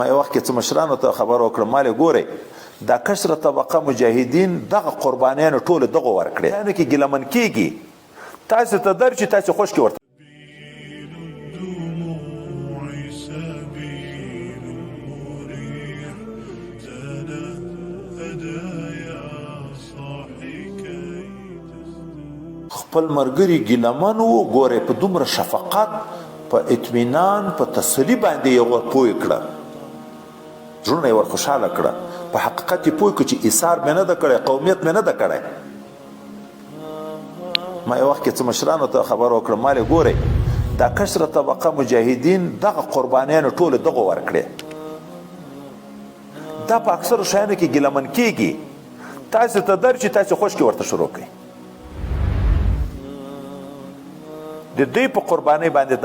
ما یو وخت کې څه مشرانو ته خبر وکړم ما ویل ګورئ دا کشره طبقه مجاهدین دغه قربانیانو ټولو دغو ورکړې یعنې کې ګیلمن کېږي تاسو ته درشي تاسو خوش کې ورته خپل مرګري ګیلمن وو ګورئ په دومره شفقت په اطمینان په تسلي باندې یې ور پوه کړه زړونه یې ور خوشحاله کړه په حقیقت یې پوه کړه چې ایثار مې نه ده کړی قومیت مې نه ده کړی ما یو وخت کې څه مشرانو ته خبر وکړم ما ویل ګورئ دا کشره طبقه مجاهدین دغه قربانیانو ټولو دغو ورکړې دا په اکثرو شیانو کې ګیلمن کېږي تاسو ته درشي تاسو خوش کې ورته شروع کړئ د دوی په قربانۍ باندې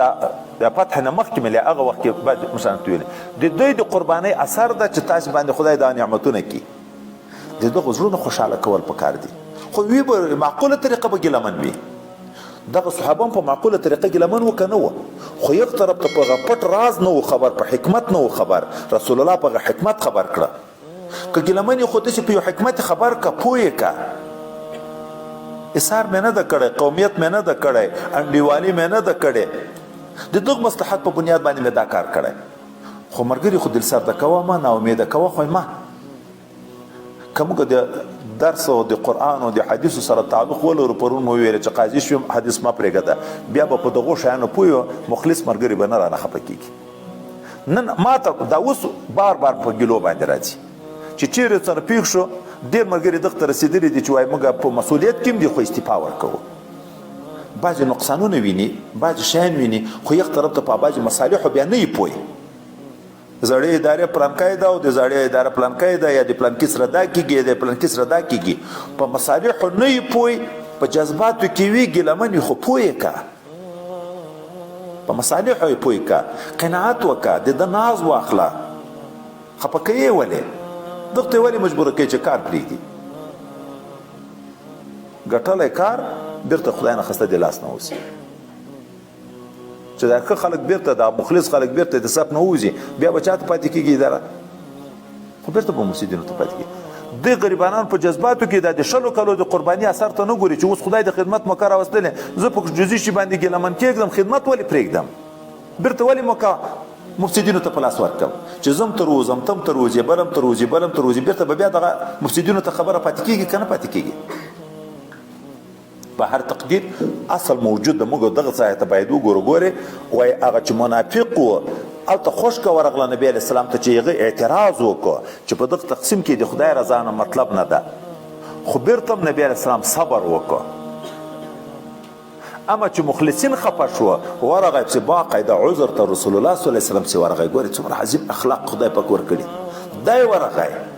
د فتح نه مخکې مې هغه وخت کې بعد مشرانو ته ویلي د دوی د قربانۍ اثر ده چې تاسو باندې خدای دا نعمتونه کړي د دغو زړونه خوشحاله کول پکار دي خو وی به معقوله طریقه به ګیلمن وي دغه صحابه هم په معقوله طریقه ګیلمن و که نه و خو یک طرف ته په هغه پټ راز نه و خبر په حکمت نه و خبر رسول الله په هغه حکمت خبر کړه که ګیلمن یې خو داسې په یو حکمت خبر که پوه یې که اثار مې نه ده کړی قومیت مې نه ده کړی انډیوالي مې نه ده کړې د دغه مصلحت په بنیاد باندې مې دا کار کړی خو ملګري خو دلسرده کوه مه ناامیده کوه خو مه که موږ د درس او د قرآن او د حدیثو سره تعلق ولرو پرون مو ویل چې قاضي شوم حدیث مه پرېږده بیا به په دغو شیانو پوه یو مخلص ملګري به نه رانه خفه کېږي نن ما ته دا اوس بار بار په ګیلو باندې راځي چې چیرې سره پیښ شو ډېر ملګري دغه ته رسېدلي دي چې وایي موږ په مسؤلیت کې هم دي خو استعفا ورکوو بعضې نقصانونه ویني بعضې شیان ویني خو یک طرف ته په بعضې مصالحو بیا نه یې پوه زړې ادارې پلانکۍ ده او د زړې اداره پلانکۍ ده یا د پلانکي سره دا کېږي یا د پلانکي سره دا کېږي په مصالحو نه یې پوه په جذباتو کې وي ګیلمن وي خو پوه یې که په مصالحو یې پوه که قناعت وکړه د ده ناز واخله خفه کوې ولې دغه ته ولې مجبوره کوي چې کار پرېږدي ګټلی کار بیرته خدای نه خسته د لاس نه وځي چې دا ښه خلک بیرته دا مخلص خلک بیرته د صف نه وځي بیا به چاته پاتې کېږي اداره خو بیرته به مفسدینو ته پاتې کېږي د غریبانان په جذباتو کې دا د شلو کلو د قرباني اثر ته نه ګوري چې اوس خدای د خدمت موقع راوستلې زه په جزي شي باندې ګیلمن کېږدم خدمت ولې پرېږدم بیرته ولې موقع مفسدینو ته په لاس ورکړم چې زم تر وځم تم تر وځې بلم تر وځې بلم تر وځې بیرته به بیا دغه مفسدینو ته خبره پاتې کېږي که نه پاتې کېږي په هر تقدیر اصل موجود د موږ دغه ځای ته باید وګورو ګورې وایي هغه چې منافق و هلته خوشکه ورغله نبي علیه السلام ته چې هغه اعتراض وکړو چې په دغه تقسیم کې د خدای رضا نه مطلب نه ده خو بیرته هم نبي علیه السلام صبر وکړو اما چې مخلصین خفه شو ورغی چې باقاعده عذر ته رسول الله صلی الله علیه وسلم چې ورغی ګورې څومره عظیم اخلاق خدای پاک ورکړي دی ورغی